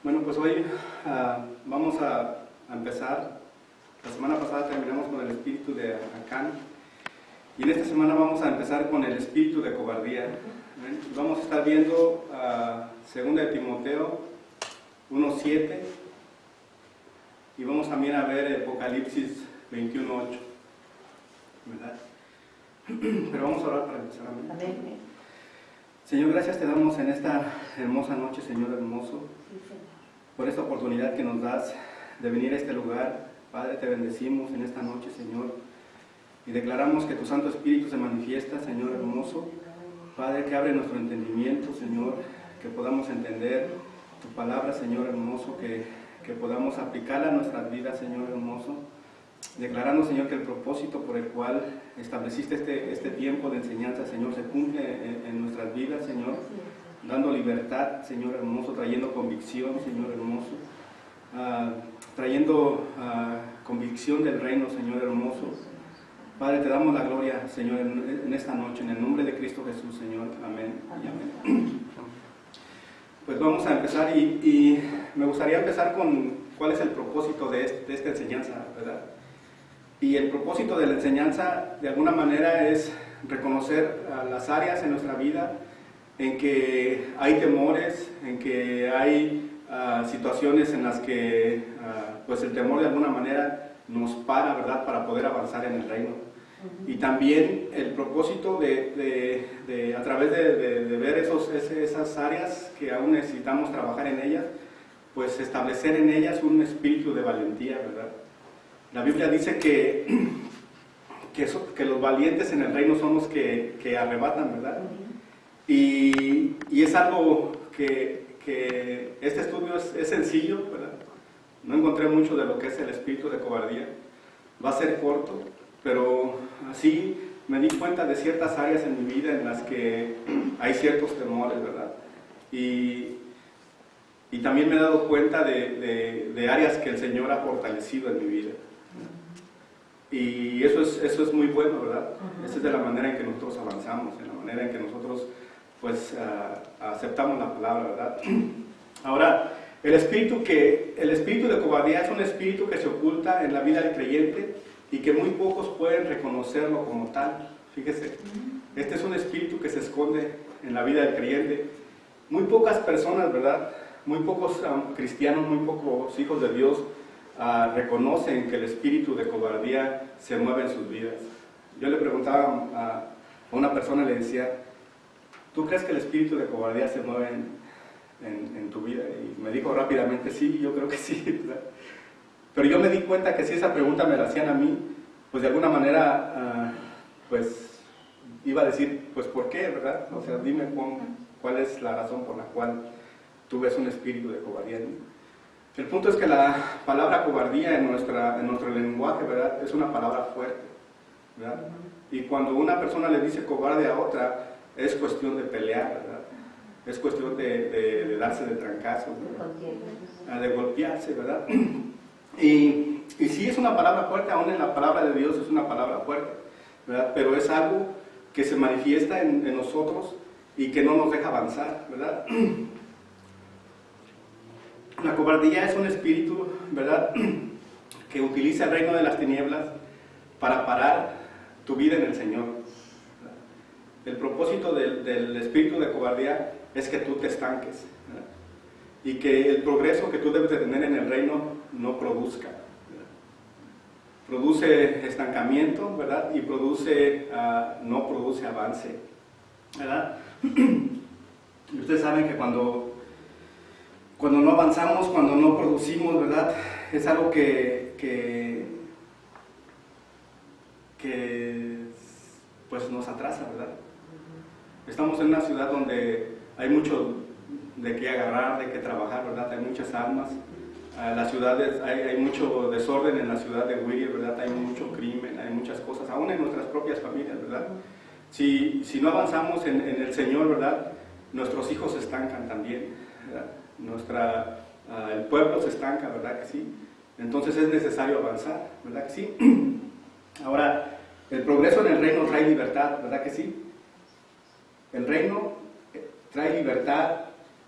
Bueno, pues hoy vamos a empezar. La semana pasada terminamos con el espíritu de Acán y en esta semana vamos a empezar con el espíritu de cobardía. Vamos a estar viendo 2 de Timoteo 1:7 y vamos también a ver Apocalipsis 21:8, ¿verdad? Pero vamos a orar para empezar. Amén. Señor, gracias te damos en esta hermosa noche, Señor hermoso, por esta oportunidad que nos das de venir a este lugar. Padre, te bendecimos en esta noche, Señor, y declaramos que tu Santo Espíritu se manifiesta, Señor hermoso. Padre, que abre nuestro entendimiento, Señor, que podamos entender tu palabra, Señor hermoso, que podamos aplicarla a nuestras vidas, Señor hermoso. Declarando, Señor, que el propósito por el cual estableciste este tiempo de enseñanza, Señor, se cumple en nuestras vidas, Señor, dando libertad, Señor hermoso, trayendo convicción, Señor hermoso, trayendo convicción del reino, Señor hermoso. Padre, te damos la gloria, Señor, en esta noche, en el nombre de Cristo Jesús, Señor. Amén y amén. Pues vamos a empezar y me gustaría empezar con cuál es el propósito de esta enseñanza, ¿verdad? Y el propósito de la enseñanza, de alguna manera, es reconocer las áreas en nuestra vida en que hay temores, en que hay situaciones en las que pues el temor de alguna manera nos para, ¿verdad?, para poder avanzar en el reino. Y también el propósito de a través de ver esas áreas que aún necesitamos trabajar en ellas, pues establecer en ellas un espíritu de valentía, ¿verdad? La Biblia dice que los valientes en el reino son los que arrebatan, ¿verdad? Y es algo que este estudio es sencillo, ¿verdad? No encontré mucho de lo que es el espíritu de cobardía. Va a ser corto, pero así me di cuenta de ciertas áreas en mi vida en las que hay ciertos temores, ¿verdad? Y también me he dado cuenta de áreas que el Señor ha fortalecido en mi vida. Y eso es muy bueno, ¿verdad? Esa es de la manera en que nosotros avanzamos, en la manera en que nosotros pues aceptamos la palabra, ¿verdad? Ahora, el espíritu de cobardía es un espíritu que se oculta en la vida del creyente y que muy pocos pueden reconocerlo como tal. Fíjese, este es un espíritu que se esconde en la vida del creyente. Muy pocas personas, ¿verdad? Muy pocos cristianos, muy pocos hijos de Dios reconocen que el espíritu de cobardía se mueve en sus vidas. Yo le preguntaba a una persona, le decía, ¿tú crees que el espíritu de cobardía se mueve en tu vida? Y me dijo rápidamente, sí, yo creo que sí, ¿verdad? Pero yo me di cuenta que si esa pregunta me la hacían a mí, pues de alguna manera, pues iba a decir, pues ¿por qué, verdad? O sea, dime cuál es la razón por la cual tú ves un espíritu de cobardía en mí. El punto es que la palabra cobardía en nuestro lenguaje, ¿verdad?, es una palabra fuerte, ¿verdad? Y cuando una persona le dice cobarde a otra, es cuestión de pelear, ¿verdad? Es cuestión de darse de trancazos, de golpearse, ¿verdad? Y sí es una palabra fuerte, aún en la palabra de Dios es una palabra fuerte, ¿verdad? Pero es algo que se manifiesta en nosotros y que no nos deja avanzar, ¿verdad? La cobardía es un espíritu, ¿verdad?, que utiliza el reino de las tinieblas para parar tu vida en el Señor. El propósito del espíritu de cobardía es que tú te estanques, ¿verdad?, y que el progreso que tú debes de tener en el reino no produzca, ¿verdad? Produce estancamiento, ¿verdad?, y no produce avance, ¿verdad? Y ustedes saben que cuando no avanzamos, cuando no producimos, ¿verdad?, es algo que pues nos atrasa, ¿verdad? Estamos en una ciudad donde hay mucho de qué agarrar, de qué trabajar, ¿verdad? Hay muchas armas. Hay mucho desorden en la ciudad de Whittier, ¿verdad? Hay mucho crimen, hay muchas cosas, aún en nuestras propias familias, ¿verdad? Si no avanzamos en el Señor, ¿verdad?, nuestros hijos se estancan también, ¿verdad? El pueblo se estanca, ¿verdad que sí? Entonces es necesario avanzar, ¿verdad que sí? Ahora, el progreso en el reino trae libertad, ¿verdad que sí? El reino trae libertad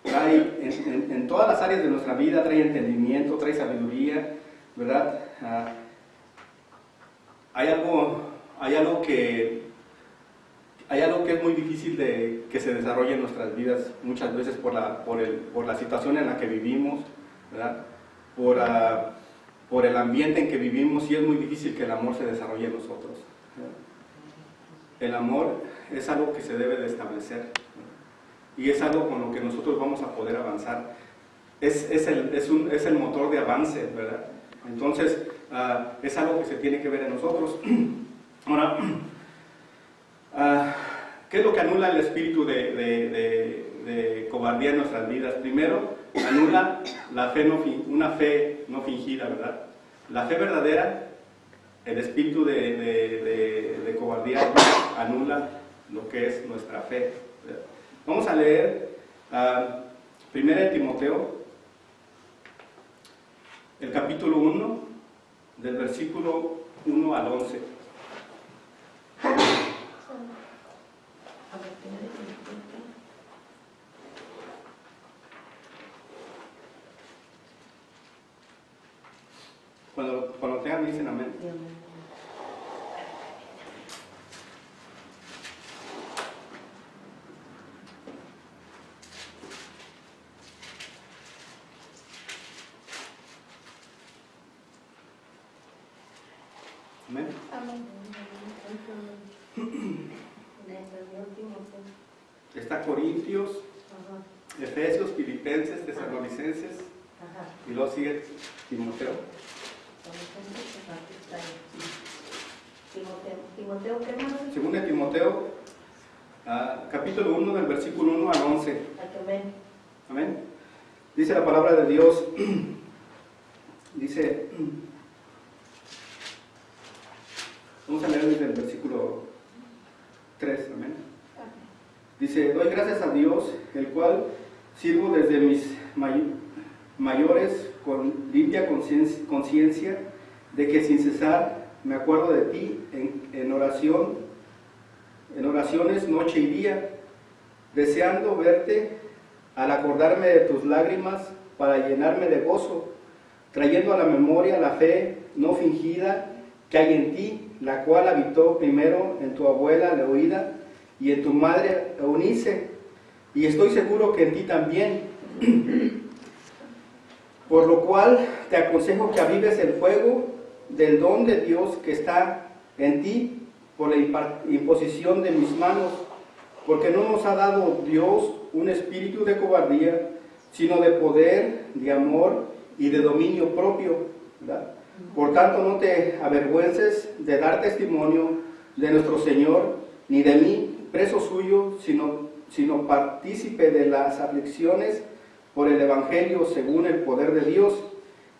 trae en todas las áreas de nuestra vida, trae entendimiento, trae sabiduría, ¿verdad? Hay algo que es muy difícil de que se desarrolle en nuestras vidas, muchas veces por la situación en la que vivimos, ¿verdad? Por el ambiente en que vivimos, y es muy difícil que el amor se desarrolle en nosotros, ¿verdad? El amor es algo que se debe de establecer, ¿verdad? Y es algo con lo que nosotros vamos a poder avanzar. Es el motor de avance, ¿verdad? Entonces, es algo que se tiene que ver en nosotros. Ahora, ¿qué es lo que anula el espíritu de cobardía en nuestras vidas? Primero, anula la fe una fe no fingida, ¿verdad? La fe verdadera, el espíritu de cobardía anula lo que es nuestra fe, ¿verdad? Vamos a leer 1 Timoteo, el capítulo 1, del versículo 1 al 11. Cuando tengan, dicen amén. Amén. Está Corintios, Efesios, Filipenses, Tesalonicenses, y luego sigue Timoteo. Timoteo, ¿qué más? Segundo de Timoteo, capítulo 1, del versículo 1 al 11. Amén. Dice la palabra de Dios, dice, vamos a leer desde el versículo 3, amén. Dice, doy gracias a Dios, el cual sirvo desde mis mayores con limpia conciencia, de que sin cesar me acuerdo de ti en oraciones noche y día, deseando verte al acordarme de tus lágrimas para llenarme de gozo, trayendo a la memoria la fe no fingida que hay en ti, la cual habitó primero en tu abuela Loida y en tu madre Eunice, y estoy seguro que en ti también. Por lo cual te aconsejo que avives el fuego del don de Dios que está en ti por la imposición de mis manos, porque no nos ha dado Dios un espíritu de cobardía, sino de poder, de amor y de dominio propio, ¿verdad? Por tanto, no te avergüences de dar testimonio de nuestro Señor, ni de mí, preso suyo, sino partícipe de las aflicciones por el Evangelio según el poder de Dios,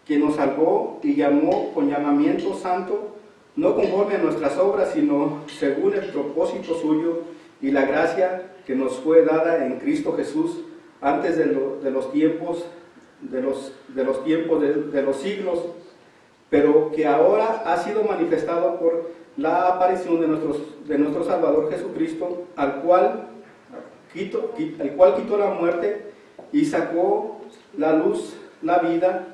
quien nos salvó y llamó con llamamiento santo, no conforme a nuestras obras, sino según el propósito suyo y la gracia que nos fue dada en Cristo Jesús antes de los tiempos de los siglos, pero que ahora ha sido manifestado por la aparición de nuestro Salvador Jesucristo, el cual quitó la muerte y sacó la luz, la vida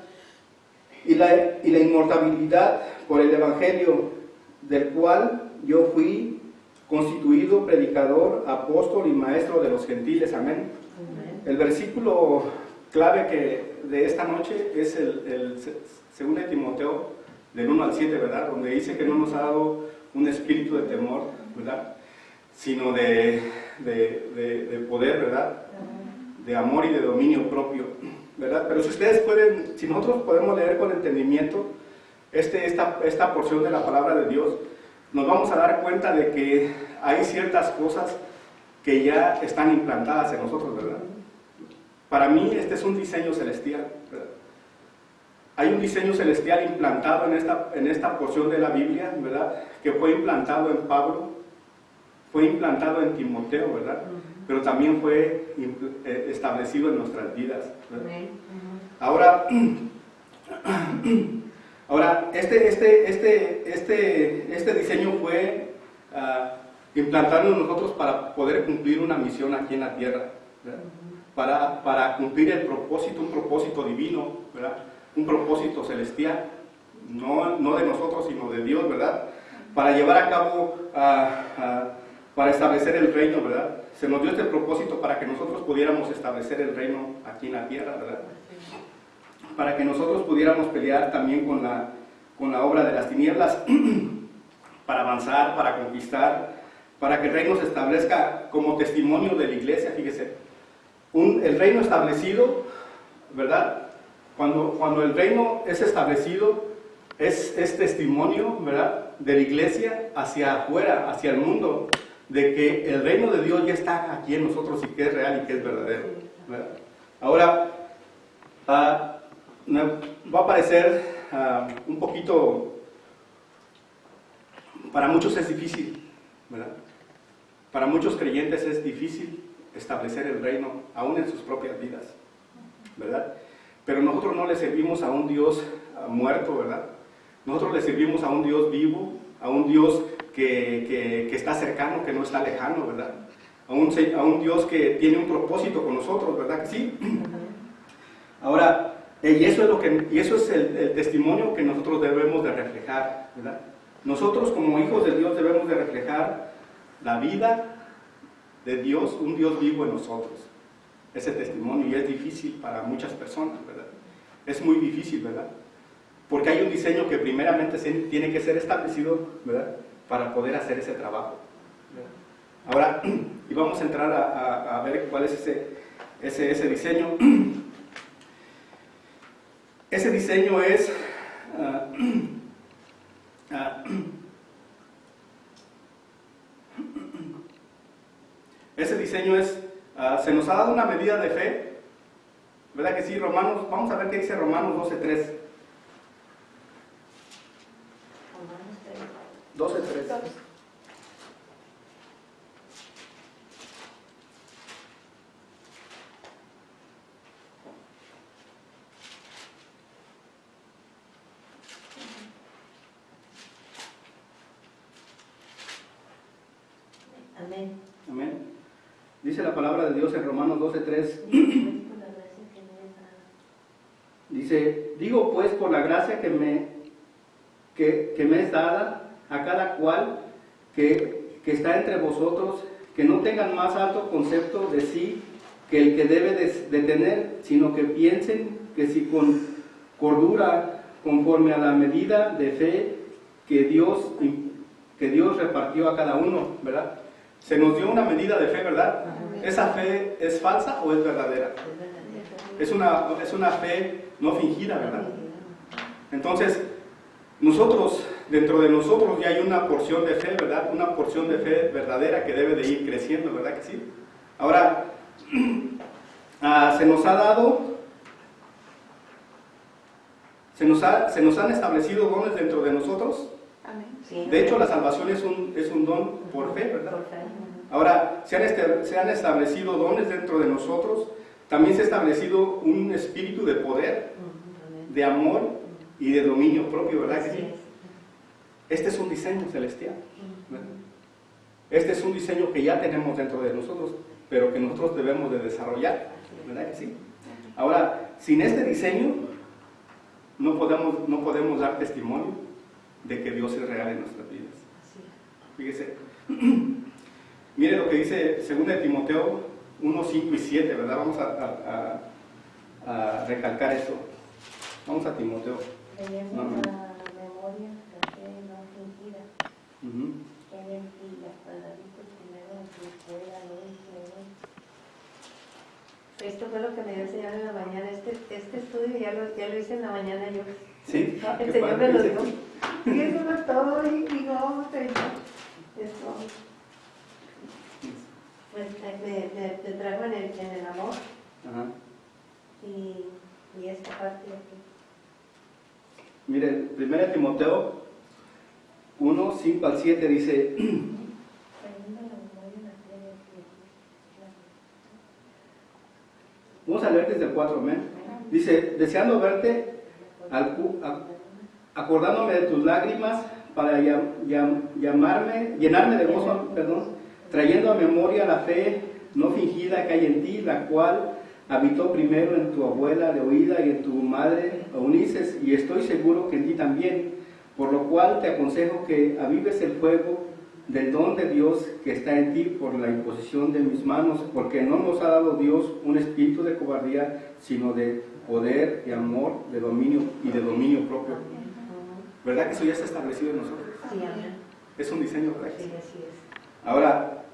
y la inmortalidad por el Evangelio, del cual yo fui constituido predicador, apóstol y maestro de los gentiles. Amén. Amén. El versículo clave de esta noche es el 2 Timoteo del 1 al 7, ¿verdad? Donde dice que no nos ha dado un espíritu de temor, ¿verdad? Sino de poder, ¿verdad? De amor y de dominio propio, ¿verdad? Pero si nosotros podemos leer con entendimiento esta porción de la palabra de Dios, nos vamos a dar cuenta de que hay ciertas cosas que ya están implantadas en nosotros, ¿verdad? Para mí este es un diseño celestial, ¿verdad? Hay un diseño celestial implantado en esta porción de la Biblia, ¿verdad? Que fue implantado en Pablo, fue implantado en Timoteo, ¿verdad? Pero también fue establecido en nuestras vidas, ¿verdad? Ahora, este diseño fue implantado en nosotros para poder cumplir una misión aquí en la tierra, ¿verdad? para cumplir el propósito, un propósito divino, ¿verdad? Un propósito celestial, no de nosotros, sino de Dios, ¿verdad? Para llevar a cabo, para establecer el reino, ¿verdad? Se nos dio este propósito para que nosotros pudiéramos establecer el reino aquí en la tierra, ¿verdad? Para que nosotros pudiéramos pelear también con la obra de las tinieblas, para avanzar, para conquistar, para que el reino se establezca como testimonio de la iglesia. Fíjese, el reino establecido, ¿verdad? Cuando el reino es establecido, es testimonio, ¿verdad?, de la iglesia hacia afuera, hacia el mundo, de que el reino de Dios ya está aquí en nosotros y que es real y que es verdadero, ¿verdad? Ahora, va a parecer un poquito, para muchos es difícil, ¿verdad? Para muchos creyentes es difícil establecer el reino, aún en sus propias vidas, ¿verdad? Pero nosotros no le servimos a un Dios muerto, ¿verdad? Nosotros le servimos a un Dios vivo, a un Dios que está cercano, que no está lejano, ¿verdad? A un Dios que tiene un propósito con nosotros, ¿verdad que sí? Ahora, y eso es el testimonio que nosotros debemos de reflejar, ¿verdad? Nosotros como hijos de Dios debemos de reflejar la vida de Dios, un Dios vivo en nosotros. Ese testimonio, y es difícil para muchas personas, ¿verdad? Es muy difícil, ¿verdad? Porque hay un diseño que primeramente tiene que ser establecido, ¿verdad?, para poder hacer ese trabajo, ¿verdad? Ahora, y vamos a entrar a ver cuál es ese diseño. Ese diseño es... ese diseño es... se nos ha dado una medida de fe, ¿verdad que sí? Romanos, vamos a ver qué dice Romanos 12:3. 12:3. Amén. Amén. Dice la palabra de Dios en Romanos 12:3. Dice, digo pues por la gracia que me es dada a cada cual que está entre vosotros, que no tengan más alto concepto de sí que el que debe de tener, sino que piensen que si con cordura, conforme a la medida de fe que Dios repartió a cada uno, ¿verdad? Se nos dio una medida de fe, ¿verdad? ¿Esa fe es falsa o es verdadera? Es una fe no fingida, ¿verdad? Entonces, dentro de nosotros ya hay una porción de fe, ¿verdad? Una porción de fe verdadera que debe de ir creciendo, ¿verdad que sí? Ahora, se nos ha dado, se nos han establecido dones dentro de nosotros. De hecho, la salvación es un don por fe, ¿verdad? Ahora, se han establecido dones dentro de nosotros. También se ha establecido un espíritu de poder, de amor y de dominio propio, ¿verdad que sí? Este es un diseño celestial, ¿verdad? Este es un diseño que ya tenemos dentro de nosotros, pero que nosotros debemos de desarrollar, ¿verdad que sí? Ahora, sin este diseño, no podemos dar testimonio de que Dios es real en nuestras vidas. Fíjese, mire lo que dice 2 Timoteo 1, 5 y 7, ¿verdad? Vamos a recalcar esto. Vamos a Timoteo. Tenemos la memoria, la fe no fingida. En el y las palabritas primero en que pueda Esto fue lo que me dio el Señor en la mañana. Este estudio ya lo hice en la mañana yo. Sí, el Señor me lo dio. Y eso no es todo, y digo, Señor, esto. Pues me trajo en el amor. Ajá. Y esta parte aquí. Mire, 1 Timoteo 1, 5 al 7 dice, vamos a leer desde el 4, amén. Dice, deseando verte, acordándome de tus lágrimas, para llenarme de gozo, trayendo a memoria la fe no fingida que hay en ti, la cual habitó primero en tu abuela de oída y en tu madre Eunice, y estoy seguro que en ti también, por lo cual te aconsejo que avives el fuego del don de Dios que está en ti por la imposición de mis manos, porque no nos ha dado Dios un espíritu de cobardía, sino de poder, de amor, de dominio y de dominio propio. ¿Verdad que eso ya está establecido en nosotros? Sí, amén. Es un diseño, ¿verdad? Sí, así es. Ahora,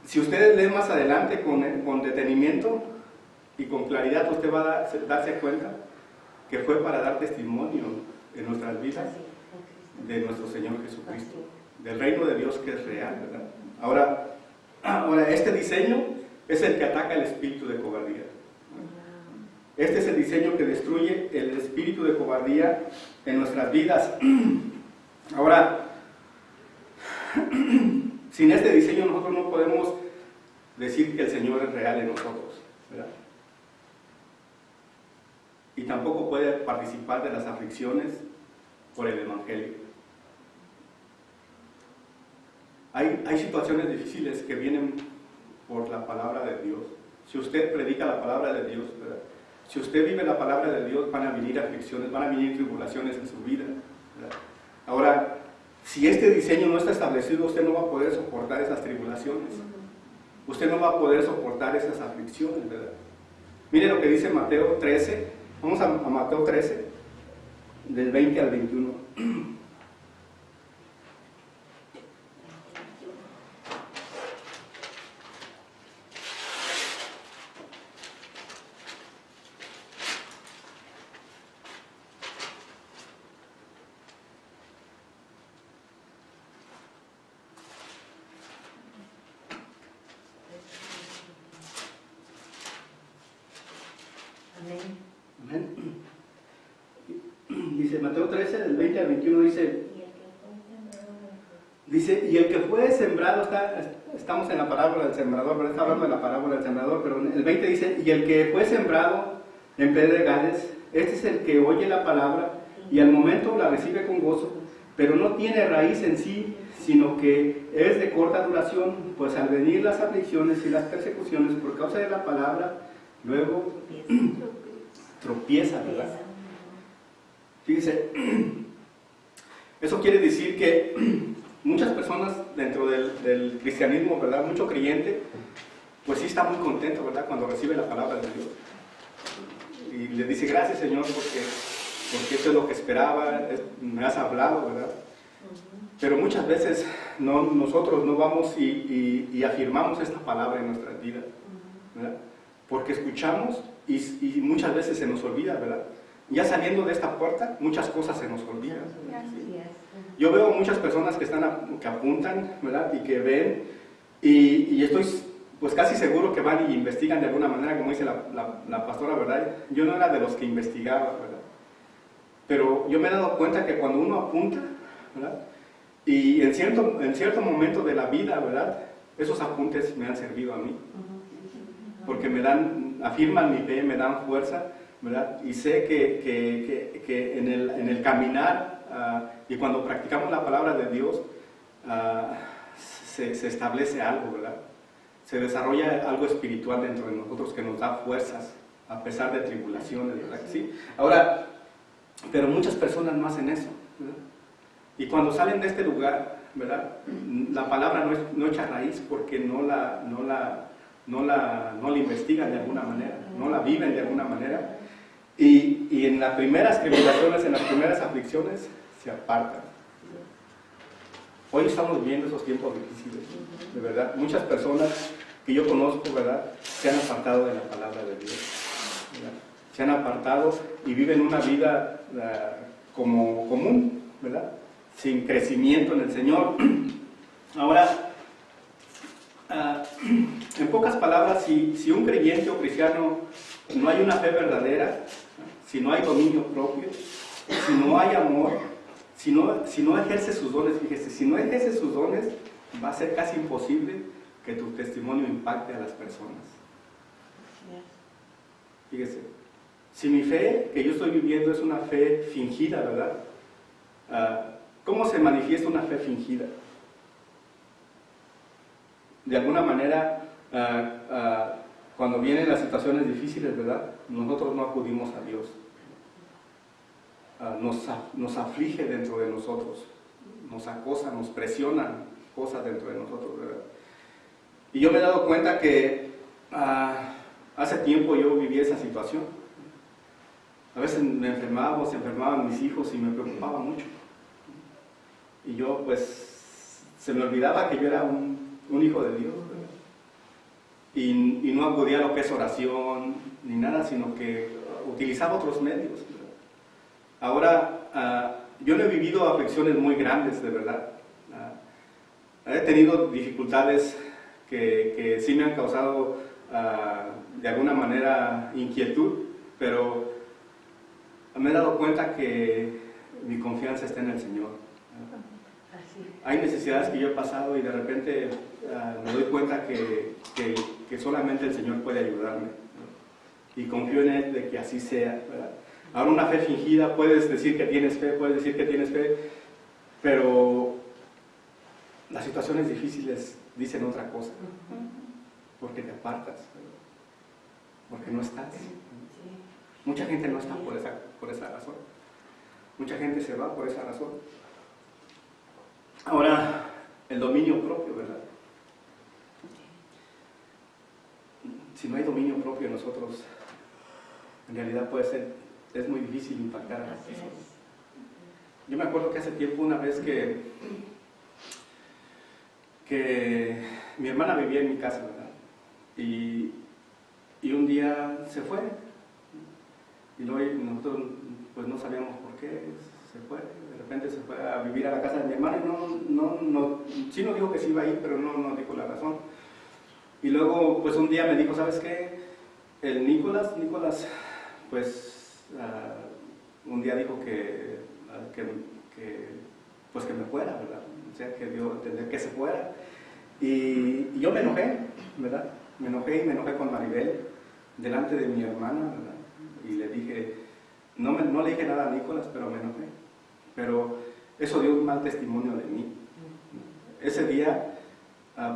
si ustedes leen más adelante con detenimiento y con claridad, usted va a darse cuenta que fue para dar testimonio en nuestras vidas Así, en Cristo. de nuestro Señor Jesucristo, Así. del reino de Dios que es real, ¿verdad? Ahora, este diseño es el que ataca el espíritu de cobardía. Este es el diseño que destruye el espíritu de cobardía en nuestras vidas. Ahora, sin este diseño nosotros no podemos decir que el Señor es real en nosotros, ¿verdad? Y tampoco puede participar de las aflicciones por el Evangelio. Hay situaciones difíciles que vienen por la palabra de Dios. Si usted predica la palabra de Dios, ¿verdad? Si usted vive la palabra de Dios, van a venir aflicciones, van a venir tribulaciones en su vida, ¿verdad? Ahora, si este diseño no está establecido, usted no va a poder soportar esas tribulaciones. Usted no va a poder soportar esas aflicciones, ¿verdad? Mire lo que dice Mateo 13. Vamos a Mateo 13, del 20 al 21. Amén. Amén. Dice Mateo 13, del 20 al 21, dice, y el que fue sembrado, estamos en la parábola del sembrador, ¿verdad? Está hablando de la parábola del sembrador, pero el 20 dice, y el que fue sembrado en pedregales, este es el que oye la palabra y al momento la recibe con gozo, pero no tiene raíz en sí, sino que es de corta duración, pues al venir las aflicciones y las persecuciones por causa de la palabra, luego tropieza, ¿verdad? Fíjense, eso quiere decir que muchas personas dentro del cristianismo, ¿verdad? Mucho creyente, pues sí está muy contento, ¿verdad? Cuando recibe la palabra de Dios. Y le dice, gracias Señor, porque esto es lo que esperaba, me has hablado, ¿verdad? Pero muchas veces nosotros no vamos y afirmamos esta palabra en nuestras vidas, ¿verdad? Porque escuchamos y muchas veces se nos olvida, ¿verdad? Ya saliendo de esta puerta, muchas cosas se nos olvidan. ¿Sí? Yo veo muchas personas que apuntan, ¿verdad? Y que ven, y estoy pues casi seguro que van y investigan de alguna manera, como dice la pastora, ¿verdad? Yo no era de los que investigaba, ¿verdad? Pero yo me he dado cuenta que cuando uno apunta, ¿verdad? Y en cierto momento de la vida, ¿verdad? Esos apuntes me han servido a mí. Porque afirman mi fe, me dan fuerza, ¿verdad? Y sé que en el caminar y cuando practicamos la palabra de Dios, se establece algo, ¿verdad? Se desarrolla algo espiritual dentro de nosotros que nos da fuerzas a pesar de tribulaciones, ¿verdad? ¿Sí? Ahora, pero muchas personas no hacen eso, ¿verdad? Y cuando salen de este lugar, ¿verdad? La palabra no echa raíz porque no la investigan de alguna manera, no la viven de alguna manera, y en las primeras tribulaciones, en las primeras aflicciones, se apartan. Hoy estamos viviendo esos tiempos difíciles, de verdad. Muchas personas que yo conozco, ¿verdad?, se han apartado de la palabra de Dios, ¿verdad? Se han apartado y viven una vida como común, ¿verdad?, sin crecimiento en el Señor. Ahora, en pocas palabras, si un creyente o cristiano no hay una fe verdadera, si no hay dominio propio, si no hay amor, si no ejerce sus dones, fíjese, si no ejerce sus dones, va a ser casi imposible que tu testimonio impacte a las personas. Fíjese, si mi fe que yo estoy viviendo es una fe fingida, ¿verdad? ¿Cómo se manifiesta una fe fingida? De alguna manera, cuando vienen las situaciones difíciles, ¿verdad? Nosotros no acudimos a Dios. Nos aflige dentro de nosotros, nos acosa, nos presiona cosas dentro de nosotros, ¿verdad? Y yo me he dado cuenta que hace tiempo yo viví esa situación. A veces me enfermaba, se enfermaban mis hijos y me preocupaba mucho. Y yo pues se me olvidaba que yo era un hijo de Dios, ¿verdad? Y no acudía a lo que es oración ni nada, sino que utilizaba otros medios, ¿verdad? Ahora, yo no he vivido aflicciones muy grandes, de verdad. He tenido dificultades que sí me han causado de alguna manera inquietud, pero me he dado cuenta que mi confianza está en el Señor. Hay necesidades que yo he pasado y de repente me doy cuenta que solamente el Señor puede ayudarme, ¿no? Y confío en Él de que así sea, ¿verdad? Ahora, una fe fingida, puedes decir que tienes fe, pero las situaciones difíciles dicen otra cosa, porque te apartas, ¿verdad? Porque no estás. Mucha gente no está por esa razón. Mucha gente se va por esa razón. Ahora, el dominio propio, ¿verdad? Si no hay dominio propio en nosotros, en realidad es muy difícil impactar a las personas. Yo me acuerdo que hace tiempo, una vez que mi hermana vivía en mi casa, ¿verdad? Y un día se fue. Y nosotros pues no sabíamos por qué se fue. De repente se fue a vivir a la casa de mi hermana y sí nos dijo que sí iba a ir, pero no dijo la razón. Y luego pues un día me dijo, ¿sabes qué? El Nicolás, pues un día dijo que me fuera, ¿verdad? O sea, que dio a entender que se fuera. Y yo me enojé, ¿verdad? Me enojé con Maribel delante de mi hermana, ¿verdad? Y le dije, no le dije nada a Nicolás, pero me enojé. Pero eso dio un mal testimonio de mí. Ese día,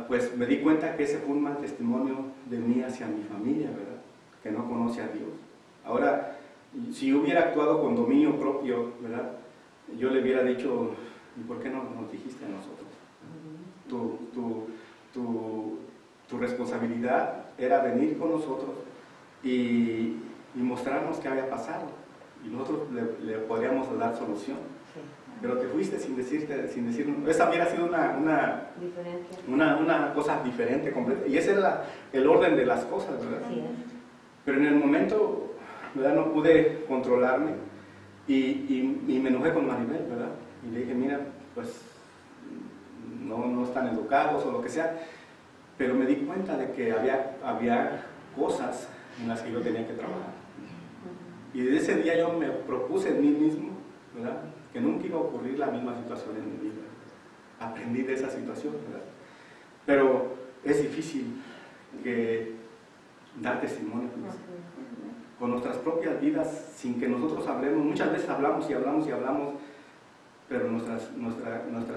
pues me di cuenta que ese fue un mal testimonio de mí hacia mi familia, ¿verdad? Que no conoce a Dios. Ahora, si yo hubiera actuado con dominio propio, ¿verdad? Yo le hubiera dicho, ¿y por qué no nos dijiste a nosotros? Tu responsabilidad era venir con nosotros y mostrarnos qué había pasado. Y nosotros le podríamos dar solución. Sí. Pero te fuiste sin decirnos. Esa hubiera sido una cosa diferente, completa. Y ese era el orden de las cosas, ¿verdad? Sí. Pero en el momento, ¿verdad? No pude controlarme y me enojé con Maribel, ¿verdad? Y le dije, mira, pues no están educados o lo que sea, pero me di cuenta de que había cosas en las que yo tenía que trabajar. Y desde ese día yo me propuse en mí mismo, ¿verdad? Que nunca iba a ocurrir la misma situación en mi vida. Aprendí de esa situación, ¿verdad? Pero es difícil dar testimonio, ¿verdad? Con nuestras propias vidas, sin que nosotros hablemos. Muchas veces hablamos, pero nuestras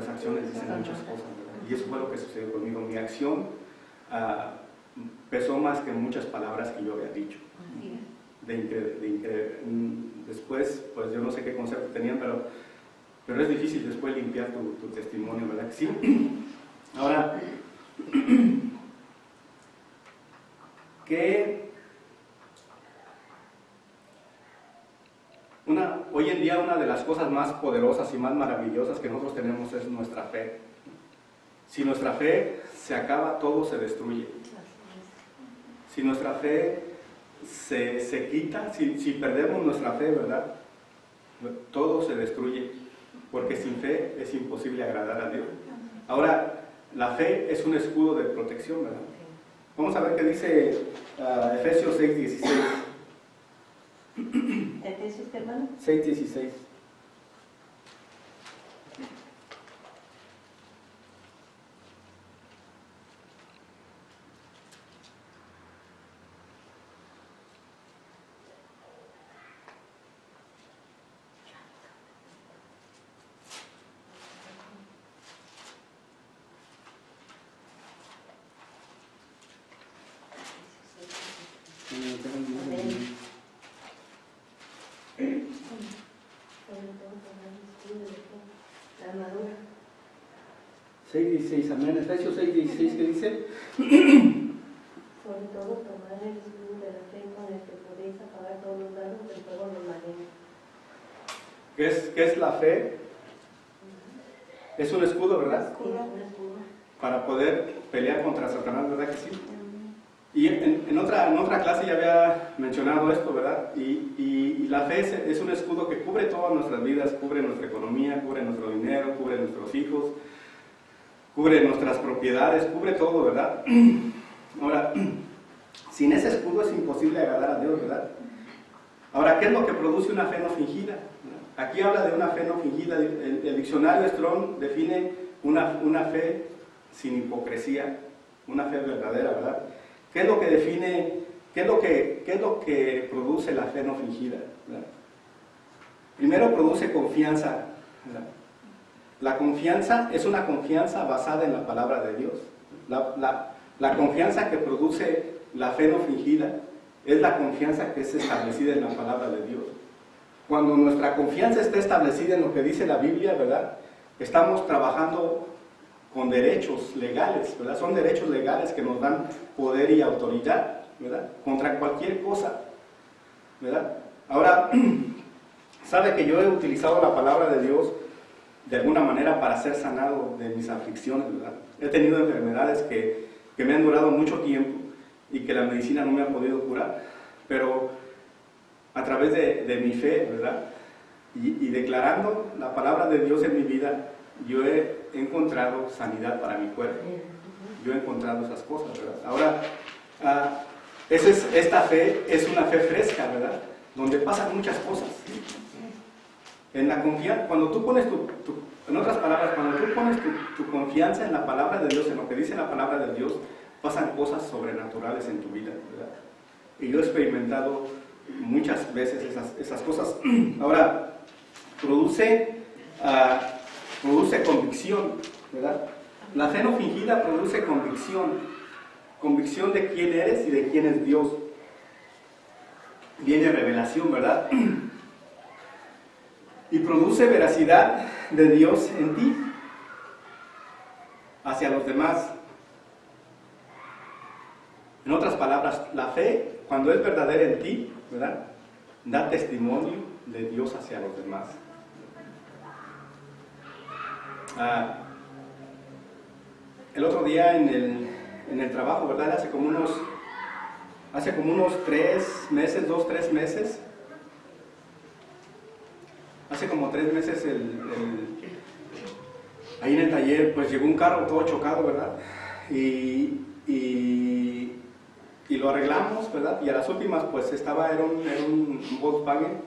acciones dicen muchas cosas, ¿verdad? Y eso fue lo que sucedió conmigo. Mi acción pesó más que muchas palabras que yo había dicho. Después, pues yo no sé qué concepto tenían, pero es difícil después limpiar tu testimonio, ¿verdad que sí? Ahora, hoy en día una de las cosas más poderosas y más maravillosas que nosotros tenemos es nuestra fe. Si nuestra fe se acaba, todo se destruye. Si nuestra fe se quita, si perdemos nuestra fe, ¿verdad? Todo se destruye, porque sin fe es imposible agradar a Dios. Ahora, la fe es un escudo de protección, ¿verdad? Vamos a ver qué dice Efesios 6:16. ¿Efesios qué, hermano? 6:16. Sobre todo tomar el escudo de fe, la armadura. 6:16, amén. Efesios 6:16, ¿qué dice? Sobre todo tomar el escudo de la fe con el que podéis apagar todos los dardos del fuego los malignos. ¿Qué es la fe? Es un escudo, ¿verdad? Sí, es un escudo. Para poder pelear contra Satanás, ¿verdad que sí? Y en otra clase ya había mencionado esto, ¿verdad? Y la fe es un escudo que cubre todas nuestras vidas, cubre nuestra economía, cubre nuestro dinero, cubre nuestros hijos, cubre nuestras propiedades, cubre todo, ¿verdad? Ahora, sin ese escudo es imposible agradar a Dios, ¿verdad? Ahora, ¿qué es lo que produce una fe no fingida? Aquí habla de una fe no fingida. El diccionario Strong define una fe sin hipocresía, una fe verdadera, ¿verdad? ¿Qué es lo que define, qué es lo que produce la fe no fingida? ¿Verdad? Primero produce confianza, ¿verdad? La confianza es una confianza basada en la palabra de Dios. La confianza que produce la fe no fingida es la confianza que es establecida en la palabra de Dios. Cuando nuestra confianza está establecida en lo que dice la Biblia, ¿verdad? Estamos trabajando con derechos legales, ¿verdad? Son derechos legales que nos dan poder y autoridad, ¿verdad? Contra cualquier cosa, ¿verdad? Ahora, sabe que yo he utilizado la palabra de Dios de alguna manera para ser sanado de mis aflicciones, ¿verdad? He tenido enfermedades que me han durado mucho tiempo y que la medicina no me ha podido curar, pero a través de mi fe, ¿verdad? Y declarando la palabra de Dios en mi vida, yo he encontrado sanidad para mi cuerpo. Yo he encontrado esas cosas, ¿verdad? Ahora, esta fe es una fe fresca, ¿verdad? Donde pasan muchas cosas. En la confianza, cuando tú pones en otras palabras, cuando tú pones tu confianza en la palabra de Dios, en lo que dice la palabra de Dios, pasan cosas sobrenaturales en tu vida, ¿verdad? Y yo he experimentado muchas veces esas cosas. Ahora, produce convicción, ¿verdad? La fe no fingida produce convicción de quién eres y de quién es Dios. Viene revelación, ¿verdad? Y produce veracidad de Dios en ti hacia los demás. En otras palabras, la fe, cuando es verdadera en ti, ¿verdad? Da testimonio de Dios hacia los demás. El otro día en el trabajo, ¿verdad? Hace como unos 3 meses, 2-3 meses, hace como 3 meses ahí en el taller, pues llegó un carro todo chocado, ¿verdad? Y lo arreglamos, ¿verdad? Y a las últimas, pues era un Volkswagen,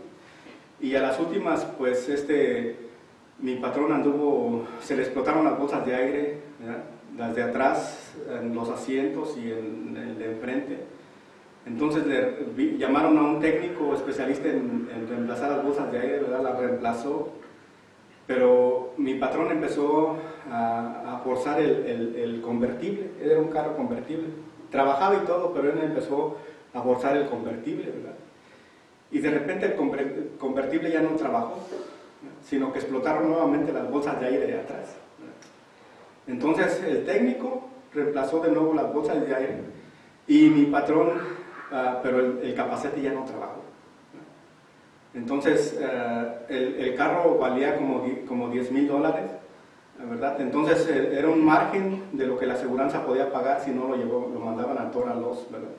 y a las últimas, pues mi patrón se le explotaron las bolsas de aire, ¿verdad? Las de atrás, en los asientos y en el de enfrente. Entonces llamaron a un técnico especialista en reemplazar las bolsas de aire, ¿verdad? Las reemplazó, pero mi patrón empezó a forzar el convertible. Era un carro convertible, trabajaba y todo, pero él empezó a forzar el convertible, ¿verdad? Y de repente el convertible ya no trabajó, sino que explotaron nuevamente las bolsas de aire de atrás. Entonces el técnico reemplazó de nuevo las bolsas de aire y mi patrón, pero el capacete ya no trabajó. Entonces el carro valía como $10,000, ¿verdad? Entonces era un margen de lo que la aseguranza podía pagar si no lo mandaban a total loss, ¿verdad?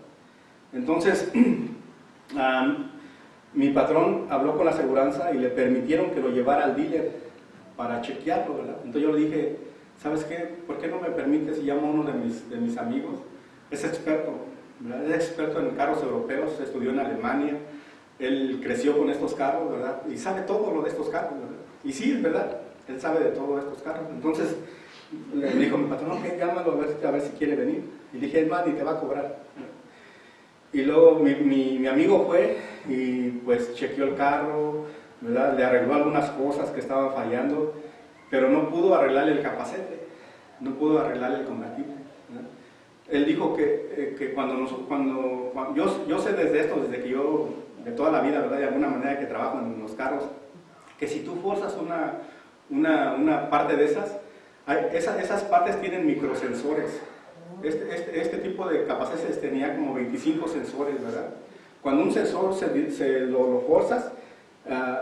Entonces mi patrón habló con la aseguranza y le permitieron que lo llevara al dealer para chequearlo, ¿verdad? Entonces yo le dije, ¿sabes qué? ¿Por qué no me permites si llamo a uno de mis amigos? Es experto, ¿verdad? Es experto en carros europeos, estudió en Alemania, él creció con estos carros, ¿verdad? Y sabe todo lo de estos carros, ¿verdad? Y sí, es verdad, él sabe de todo estos carros. Entonces le dijo mi patrón, ok, llámalo a ver si quiere venir. Y le dije, es más, ni te va a cobrar. Y luego mi amigo fue y pues chequeó el carro, ¿verdad? Le arregló algunas cosas que estaban fallando, pero no pudo arreglarle el capacete, no pudo arreglarle el convertible, ¿verdad? Él dijo que cuando yo sé desde esto, desde que yo de toda la vida, ¿verdad? De alguna manera que trabajo en los carros, que si tú forzas una parte de esas partes tienen microsensores. Este tipo de capacetes tenía como 25 sensores, ¿verdad? Cuando un sensor lo forzas,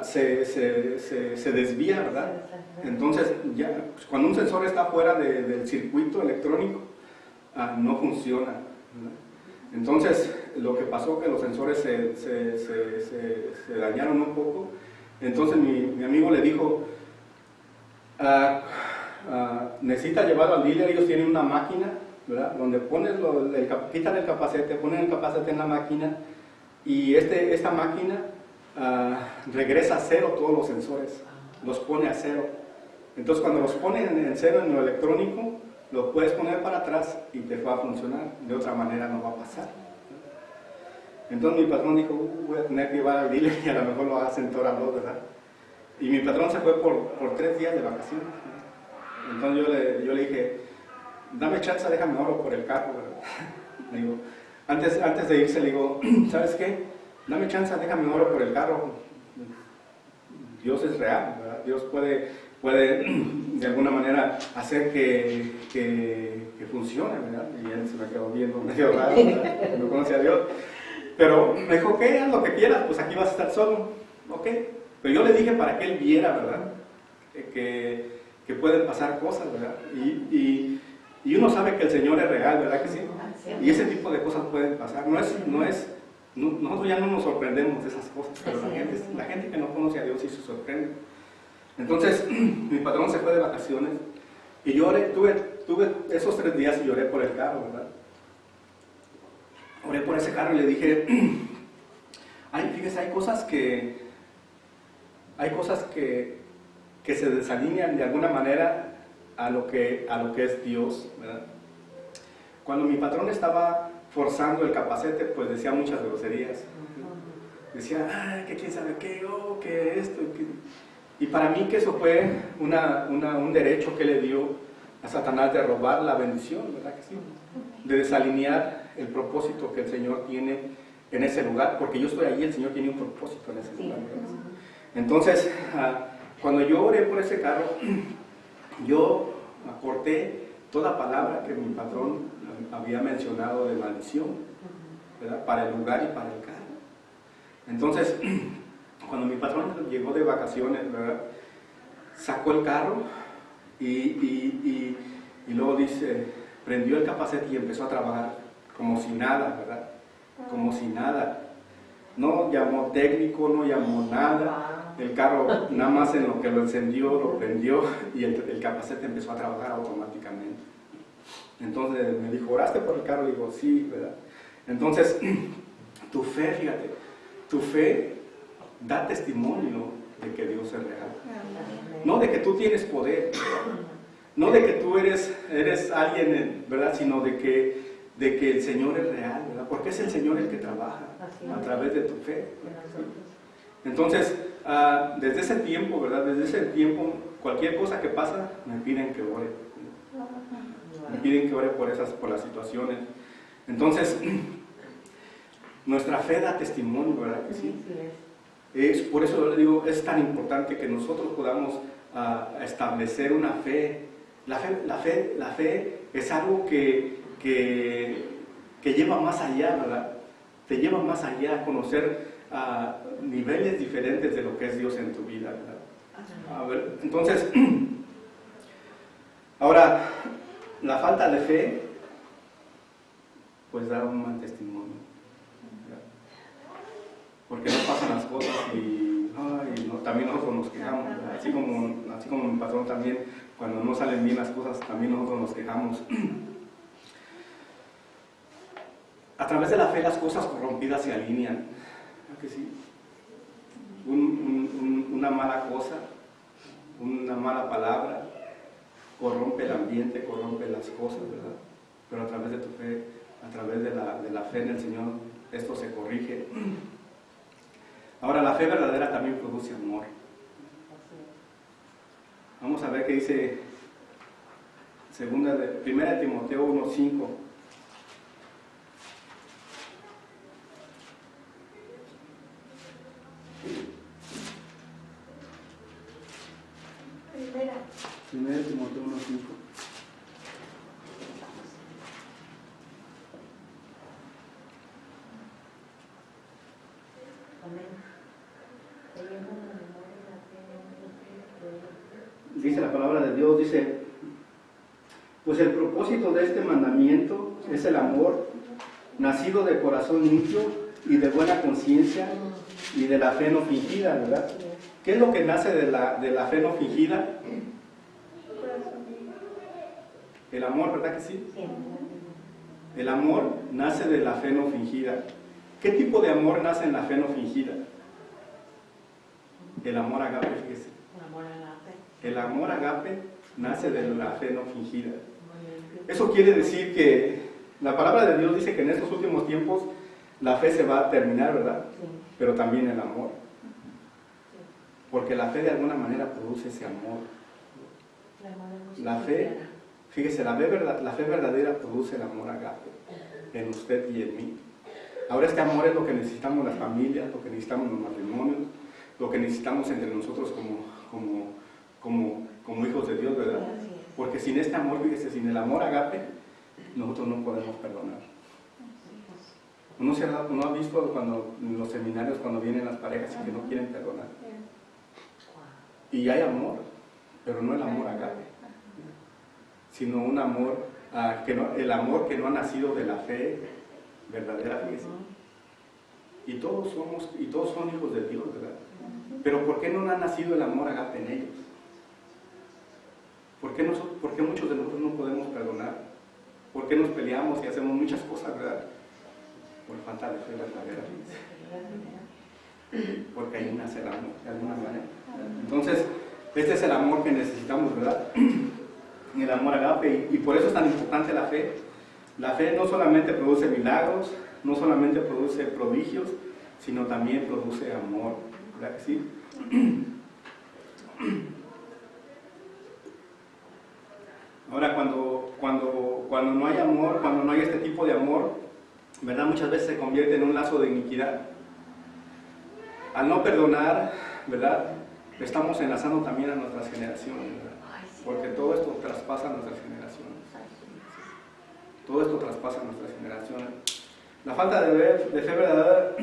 se desvía, ¿verdad? Entonces, ya, cuando un sensor está fuera del circuito electrónico, no funciona, ¿verdad? Entonces, lo que pasó que los sensores se dañaron un poco. Entonces mi amigo le dijo, necesita llevarlo al dealer. Ellos tienen una máquina, ¿verdad? Donde pones quitan el capacete, ponen el capacete en la máquina, y esta máquina regresa a cero todos los sensores, los pone a cero. Entonces cuando los ponen en cero en lo electrónico, lo puedes poner para atrás y te va a funcionar. De otra manera no va a pasar. Entonces mi patrón dijo, voy a tener que llevar al dealer y a lo mejor lo hacen todas las dos, ¿verdad? Y mi patrón se fue por 3 días de vacaciones, ¿verdad? Entonces yo le dije, dame chance, déjame oro por el carro, ¿verdad? Le digo, antes de irse le digo, ¿sabes qué? Dame chance, déjame oro por el carro. Dios es real, ¿verdad? Dios puede de alguna manera hacer que funcione, ¿verdad? Y él se me quedó viendo medio raro, ¿verdad? No conoce a Dios. Pero me dijo, ok, haz lo que quieras, pues aquí vas a estar solo, ok. Pero yo le dije para que él viera, ¿verdad? Que pueden pasar cosas, ¿verdad? Y uno sabe que el Señor es real, ¿verdad que sí? Y ese tipo de cosas pueden pasar. Nosotros ya no nos sorprendemos de esas cosas, pero la gente que no conoce a Dios sí se sorprende. Entonces, mi patrón se fue de vacaciones y yo tuve esos 3 días y lloré por el carro, ¿verdad? Oré por ese carro y le dije, fíjese, hay cosas que se desalinean de alguna manera a lo que es Dios, ¿verdad? Cuando mi patrón estaba forzando el capacete, pues decía muchas groserías. Decía, que quién sabe qué, que esto. Y para mí que eso fue un derecho que le dio a Satanás de robar la bendición, ¿verdad que sí? De desalinear el propósito que el Señor tiene en ese lugar, porque yo estoy allí, el Señor tiene un propósito en ese lugar, ¿verdad? Entonces, cuando yo oré por ese carro, yo corté toda palabra que mi patrón había mencionado de maldición, ¿verdad? Para el lugar y para el carro. Entonces, cuando mi patrón llegó de vacaciones, ¿verdad? Sacó el carro y luego prendió el capacete y empezó a trabajar como si nada, ¿verdad? Como si nada. No llamó técnico, no llamó nada. El carro nada más en lo que lo encendió, lo prendió y el capacete empezó a trabajar automáticamente. Entonces me dijo, ¿oraste por el carro? Le digo, sí, ¿verdad? Entonces, tu fe, fíjate, tu fe da testimonio de que Dios es real. No de que tú tienes poder, no de que tú eres alguien, ¿verdad? Sino de que el Señor es real, ¿verdad? Porque es el Señor el que trabaja a través de tu fe, ¿verdad? Entonces, desde ese tiempo, ¿verdad? Desde ese tiempo, cualquier cosa que pasa, me piden que ore. Me piden que ore por las situaciones. Entonces, nuestra fe da testimonio, ¿verdad que sí? Por eso le digo, es tan importante que nosotros podamos establecer una fe. La fe es algo que lleva más allá, ¿verdad? Te lleva más allá a conocer niveles diferentes de lo que es Dios en tu vida, ¿verdad? A ver, entonces, ahora, la falta de fe, pues da un mal testimonio, ¿verdad? Porque no pasan las cosas y también nosotros nos quejamos, ¿verdad? Así como mi patrón también, cuando no salen bien las cosas, también nosotros nos quejamos. A través de la fe las cosas corrompidas se alinean, ¿verdad que sí? Una mala cosa, una mala palabra, corrompe el ambiente, corrompe las cosas, ¿verdad? Pero a través de tu fe, a través de la fe en el Señor, esto se corrige. Ahora, la fe verdadera también produce amor. Vamos a ver qué dice 1 Timoteo 1:5. 1 Timoteo 1:5. Dice la palabra de Dios, dice, pues el propósito de este mandamiento es el amor, nacido de corazón limpio y de buena conciencia y de la fe no fingida, ¿verdad? ¿Qué es lo que nace de la fe no fingida? El amor, ¿verdad que sí? El amor nace de la fe no fingida. ¿Qué tipo de amor nace en la fe no fingida? El amor agape, fíjese. El amor agape nace de la fe no fingida. Eso quiere decir que la palabra de Dios dice que en estos últimos tiempos la fe se va a terminar, ¿verdad? Pero también el amor. Porque la fe de alguna manera produce ese amor. La fe, fíjese, la fe verdadera produce el amor agape en usted y en mí. Ahora este amor es lo que necesitamos las familias, lo que necesitamos los matrimonios, lo que necesitamos entre nosotros como hijos de Dios, ¿verdad? Porque sin este amor, fíjese, sin el amor agape, nosotros no podemos perdonar. Uno ha visto cuando en los seminarios, cuando vienen las parejas y que no quieren perdonar. Y hay amor, pero no el amor agape, sino un amor, el amor que no ha nacido de la fe verdadera, fíjese. Y todos son hijos de Dios, ¿verdad? Pero ¿por qué no ha nacido el amor agape en ellos? ¿Por qué muchos de nosotros no podemos perdonar? ¿Por qué nos peleamos y hacemos muchas cosas, verdad? Por falta de fe verdadera. Porque ahí nace el amor, de alguna manera. Entonces, este es el amor que necesitamos, ¿verdad? El amor agape. Y por eso es tan importante la fe. La fe no solamente produce milagros, no solamente produce prodigios, sino también produce amor. ¿Verdad que sí? Ahora, cuando no hay amor, cuando no hay este tipo de amor, ¿verdad? Muchas veces se convierte en un lazo de iniquidad. Al no perdonar, ¿verdad? Estamos enlazando también a nuestras generaciones, ¿verdad? Porque todo esto traspasa a nuestras generaciones. Todo esto traspasa a nuestras generaciones. La falta de fe verdadera,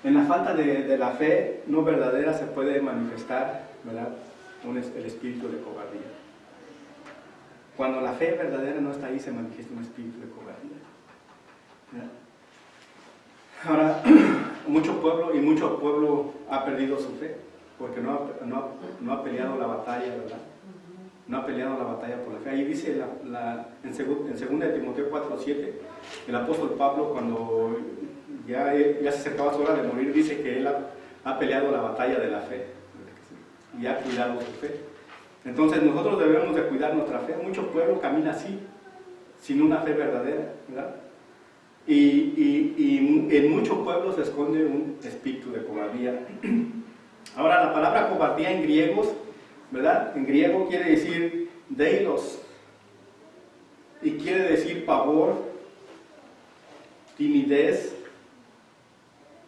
en la falta de la fe no verdadera se puede manifestar, ¿verdad? El espíritu de cobardía. Cuando la fe verdadera no está ahí, se manifiesta un espíritu de cobardía, ¿verdad? Ahora, mucho pueblo ha perdido su fe, porque no ha peleado la batalla, ¿verdad? No ha peleado la batalla por la fe. Ahí dice en 2 Timoteo 4:7, el apóstol Pablo, cuando ya se acercaba su hora de morir, dice que él ha peleado la batalla de la fe y ha cuidado su fe. Entonces nosotros debemos de cuidar nuestra fe. Mucho pueblo camina así, sin una fe verdadera, ¿verdad? Y en muchos pueblos se esconde un espíritu de cobardía. Ahora, la palabra cobardía en griegos, ¿verdad? En griego quiere decir deilos y quiere decir pavor, timidez,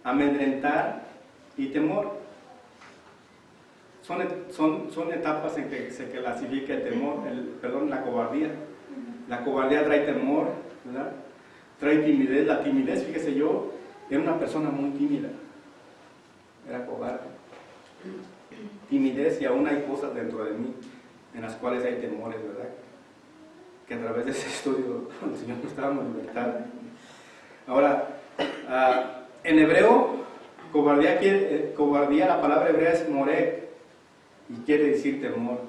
amedrentar y temor. Son etapas en que se clasifica el temor, la cobardía. La cobardía trae temor, ¿verdad? Trae timidez. La timidez, fíjese, yo era una persona muy tímida, era cobarde. Timidez, y aún hay cosas dentro de mí en las cuales hay temores, ¿verdad? Que a través de ese estudio el Señor nos estaba en libertad. Ahora, en hebreo, cobardía, la palabra hebrea es morek y quiere decir temor.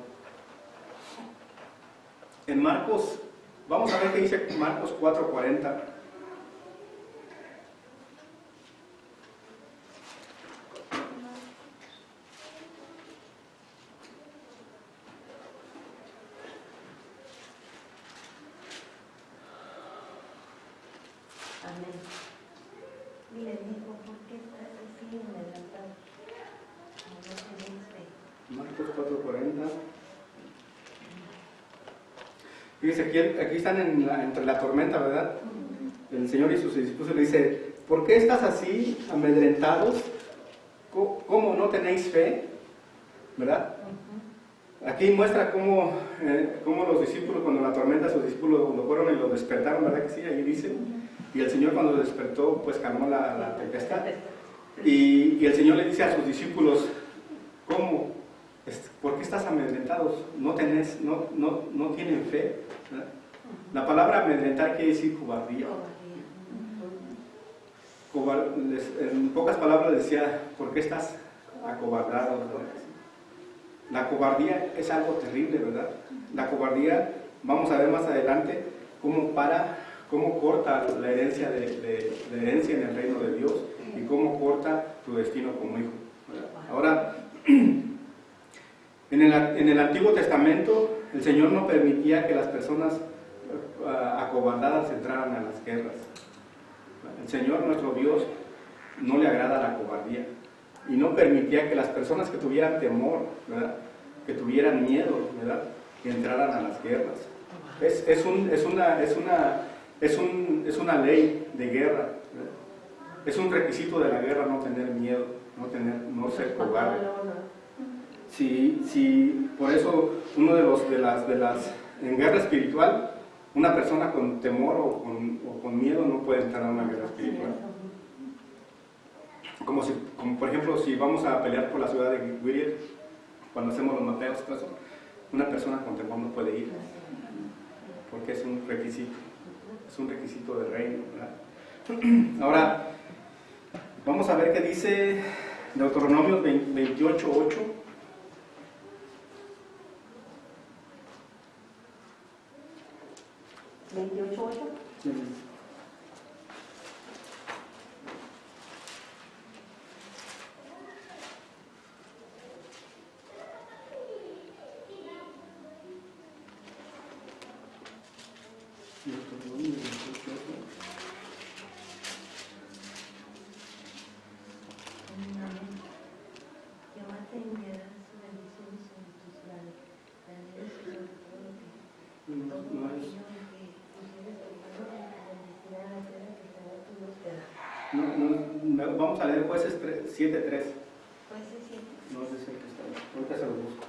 En Marcos, vamos a ver qué dice Marcos 4:40. Amén. Y le dijo, ¿por qué estás así amedrentado? Marcos 4:40. Fíjese, aquí están entre la tormenta, ¿verdad? El Señor y sus discípulos le dice, ¿por qué estás así amedrentados? ¿Cómo no tenéis fe? ¿Verdad? aquí muestra cómo los discípulos, cuando la tormenta, sus discípulos lo fueron y lo despertaron, ¿verdad que sí? Ahí dice. Y el Señor cuando despertó, pues calmó la tempestad. Y el Señor le dice a sus discípulos, ¿cómo? ¿Por qué estás amedrentados? ¿No tienen fe? ¿Verdad? La palabra amedrentar quiere decir cobardía. En pocas palabras decía, ¿por qué estás acobardado? ¿Verdad? La cobardía es algo terrible, ¿verdad? La cobardía, vamos a ver más adelante cómo corta la herencia la herencia en el reino de Dios y cómo corta tu destino como hijo, ¿verdad? Ahora, en el Antiguo Testamento, el Señor no permitía que las personas acobardadas entraran a las guerras. El Señor, nuestro Dios, no le agrada la cobardía y no permitía que las personas que tuvieran temor, ¿verdad?, que tuvieran miedo, ¿verdad?, que entraran a las guerras. Es una ley de guerra, ¿verdad? Es un requisito de la guerra no tener miedo, no ser cobarde. Si por eso en guerra espiritual, una persona con temor o con miedo no puede entrar a una guerra espiritual. Como por ejemplo, si vamos a pelear por la ciudad de Whittier, cuando hacemos los mapeos, una persona con temor no puede ir, porque es un requisito del reino, ¿verdad? Ahora, vamos a ver qué dice Deuteronomio 28:8. ¿28:8? Sí. Vamos a leer Jueces 7:3. Jueces 7. No es el que está ahí. Ahorita se lo busco.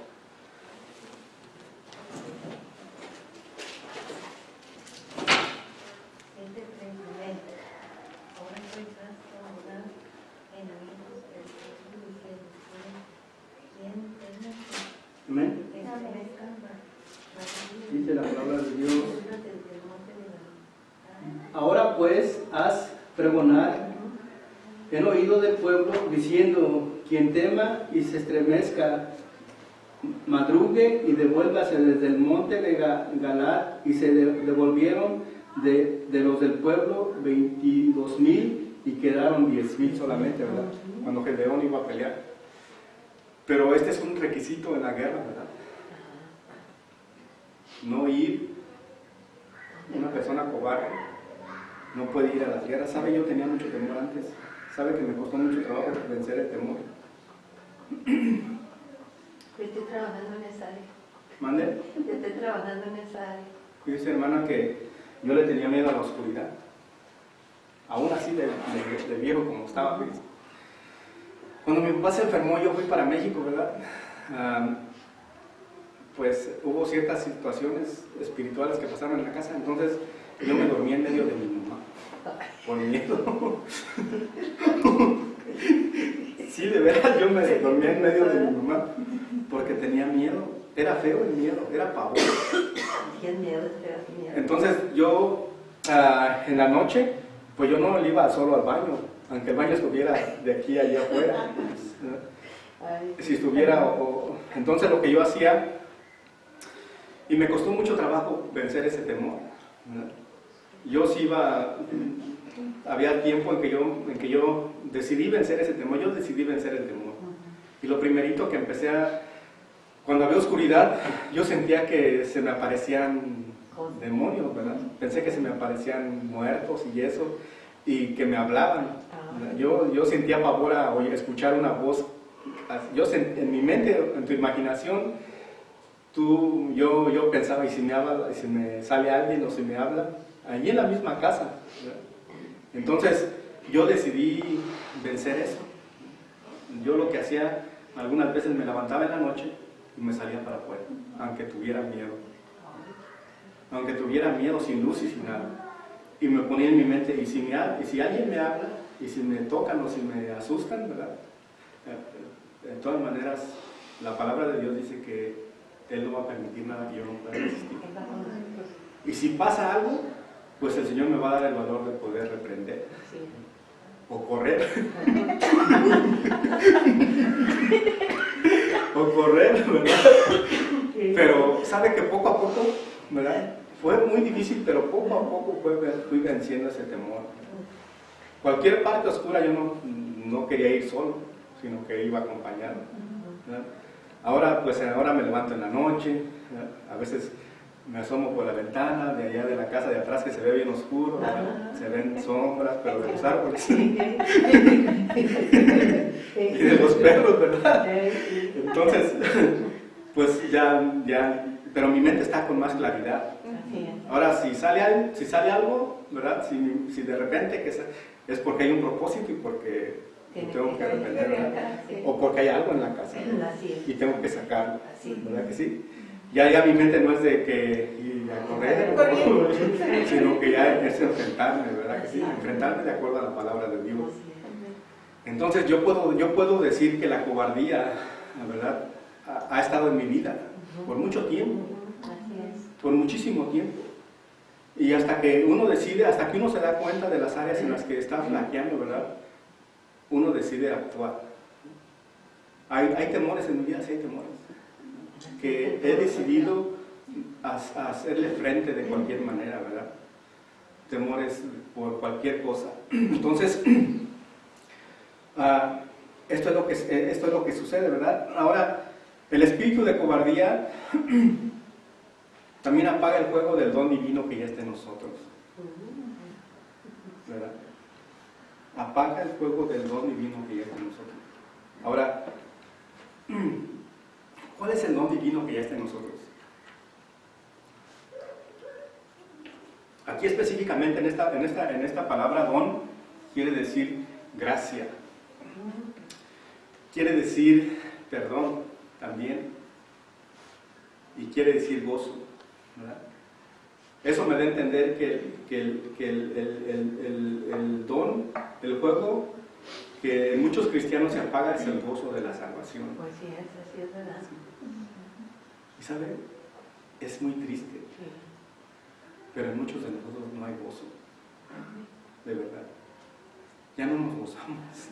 Amén. Dice la palabra de Dios. Ahora pues, haz pregonar en oído del pueblo, diciendo: quien tema y se estremezca, madrugue y devuélvase desde el monte de Galad. Y se devolvieron de los del pueblo 22,000 y quedaron 10,000 solamente, ¿verdad? Cuando Gedeón iba a pelear. Pero este es un requisito en la guerra, ¿verdad? No ir, una persona cobarde no puede ir a las guerras. ¿Sabe? Yo tenía mucho temor antes. ¿Sabe que me costó mucho trabajo vencer el temor? Yo estoy trabajando en esa área. ¿Mande? Yo estoy trabajando en esa área. Dice, hermana, que yo le tenía miedo a la oscuridad. Aún así de viejo como estaba. Pues. Cuando mi papá se enfermó, yo fui para México, ¿verdad? Pues hubo ciertas situaciones espirituales que pasaron en la casa. Entonces yo me dormí en medio de mi mamá. Por miedo. Sí, de veras, yo me dormí en medio de mi mamá porque tenía miedo. Era feo el miedo, era pavor. ¿Qué miedo? Entonces yo, en la noche, pues yo no iba solo al baño, aunque el baño estuviera de aquí a allá afuera. Si estuviera, entonces lo que yo hacía, y me costó mucho trabajo vencer ese temor, ¿verdad? Yo sí iba, había tiempo en que yo decidí vencer ese temor, yo decidí vencer el temor. Y lo primerito que empecé cuando había oscuridad, yo sentía que se me aparecían demonios, ¿verdad? Pensé que se me aparecían muertos y eso, y que me hablaban. Yo sentía pavor a escuchar una voz. En mi mente, en tu imaginación, yo pensaba, y si me sale alguien o si me habla, allí en la misma casa, ¿verdad? Entonces yo decidí vencer eso. Yo lo que hacía, algunas veces me levantaba en la noche y me salía para afuera, aunque tuviera miedo. Aunque tuviera miedo, sin luz y sin nada. Y me ponía en mi mente, y si alguien me habla, y si me tocan o si me asustan, ¿verdad? De todas maneras, la palabra de Dios dice que Él no va a permitir nada que yo no pueda resistir. Y si pasa algo, pues el Señor me va a dar el valor de poder reprender. O correr. O correr, ¿verdad? Pero sabe que poco a poco, ¿verdad? Fue muy difícil, pero poco a poco fui venciendo ese temor. Cualquier parte oscura yo no quería ir solo, sino que iba acompañado, ¿verdad? Ahora me levanto en la noche, ¿verdad? A veces me asomo por la ventana de allá de la casa de atrás que se ve bien oscuro, ¿verdad? Se ven sombras, pero de los árboles y de los perros, ¿verdad? Entonces, pues pero mi mente está con más claridad. Ahora, si sale algo, ¿verdad? Si de repente es porque hay un propósito y porque tengo que arrepenter, ¿verdad? O porque hay algo en la casa, ¿verdad? Y tengo que sacarlo, ¿verdad que sí? Ya mi mente no es de que ir a correr, sino que ya es enfrentarme, ¿verdad que sí? Enfrentarme de acuerdo a la palabra de Dios. Entonces yo puedo decir que la cobardía, ¿verdad? Ha estado en mi vida por mucho tiempo, por muchísimo tiempo. Y hasta que uno se da cuenta de las áreas en las que está flaqueando, ¿verdad? Uno decide actuar. Hay temores en mi vida, sí hay temores. Que he decidido hacerle frente de cualquier manera, ¿verdad? Temores por cualquier cosa. Entonces, esto es lo que sucede, ¿verdad? Ahora, el espíritu de cobardía también apaga el fuego del don divino que ya está en nosotros, ¿verdad? Apaga el fuego del don divino que ya está en nosotros. Ahora, ¿cuál es el don divino que ya está en nosotros? Aquí específicamente en esta palabra don quiere decir gracia, quiere decir perdón también y quiere decir gozo, ¿verdad? Eso me da a entender que el don, el fuego que en muchos cristianos se apaga es el gozo de la salvación. Pues sí, así es verdad. Y ¿sabe? Es muy triste, pero en muchos de nosotros no hay gozo, de verdad. Ya no nos gozamos,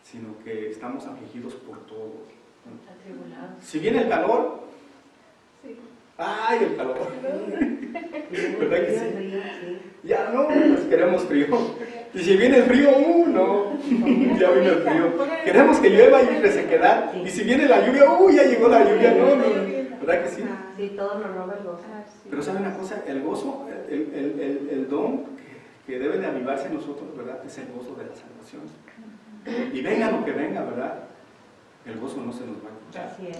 sino que estamos afligidos por todo. Si viene el calor, ¡ay, el calor! ¿Verdad que sí? Ya no, pues queremos frío. Y si viene el frío, no, ya vino el frío. Queremos que llueva y resequedad. Y si viene la lluvia, ya llegó la lluvia, no. ¿Verdad que sí? Sí, todo nos roba el gozo. Pero ¿sabe una cosa? El gozo, el don que debe de avivarse en nosotros, ¿verdad? Es el gozo de la salvación. Y venga lo que venga, ¿verdad? El gozo no se nos va a quitar. Así es.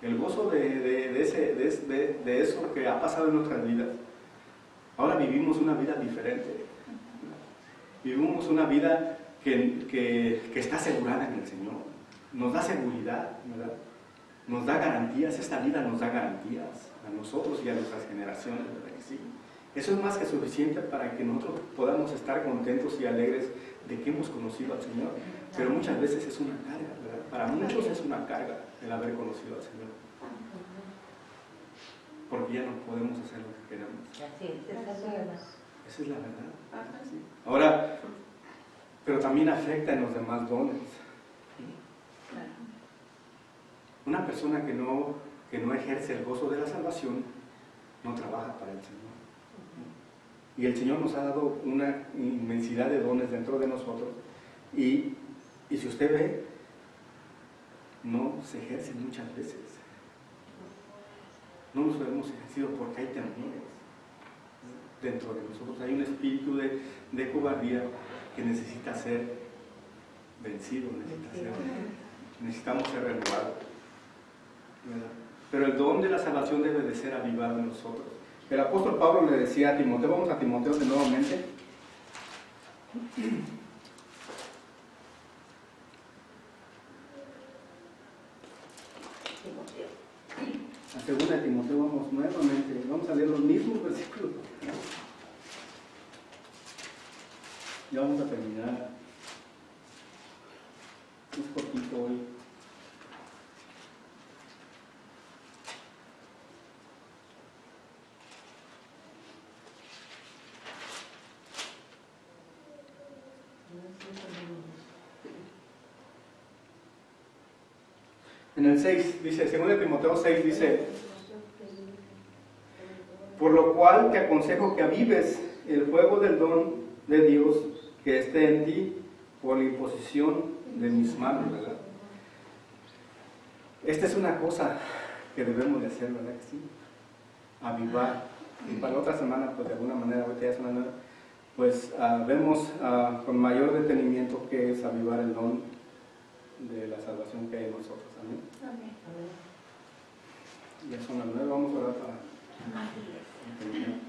El gozo de eso que ha pasado en nuestras vidas. Ahora vivimos una vida diferente. Vivimos una vida que está asegurada en el Señor. Nos da seguridad, ¿verdad? Nos da garantías. Esta vida nos da garantías a nosotros y a nuestras generaciones, ¿verdad que sí? Eso es más que suficiente para que nosotros podamos estar contentos y alegres de que hemos conocido al Señor. Pero muchas veces es una carga, ¿verdad? Para muchos es una carga el haber conocido al Señor. Porque ya no podemos hacer lo que queramos. Esa es la verdad. ¿Sí? Ahora, pero también afecta en los demás dones. Una persona que no ejerce el gozo de la salvación no trabaja para el Señor. Y el Señor nos ha dado una inmensidad de dones dentro de nosotros. Y si usted ve, no se ejercen muchas veces. No nos hemos ejercido porque hay temores dentro de nosotros. Hay un espíritu de cobardía que necesita ser vencido, necesitamos ser renovados, ¿verdad? Pero el don de la salvación debe de ser avivado en nosotros. El apóstol Pablo le decía a Timoteo, vamos a Timoteo de nuevamente. segunda de Timoteo vamos nuevamente, vamos a leer los mismos versículos. Ya vamos a terminar. Es cortito hoy. En el 6 dice, 2 Timoteo 6 dice, por lo cual te aconsejo que avives el fuego del don de Dios que esté en ti por la imposición de mis manos, ¿verdad? Esta es una cosa que debemos de hacer, ¿verdad? Que sí, avivar. Y para otra semana, pues de alguna manera, ahorita ya es una nueva, pues vemos con mayor detenimiento que es avivar el don de la salvación que hay en nosotros. Amén. Amén. Ya son las 9, vamos a orar para Amén. terminar.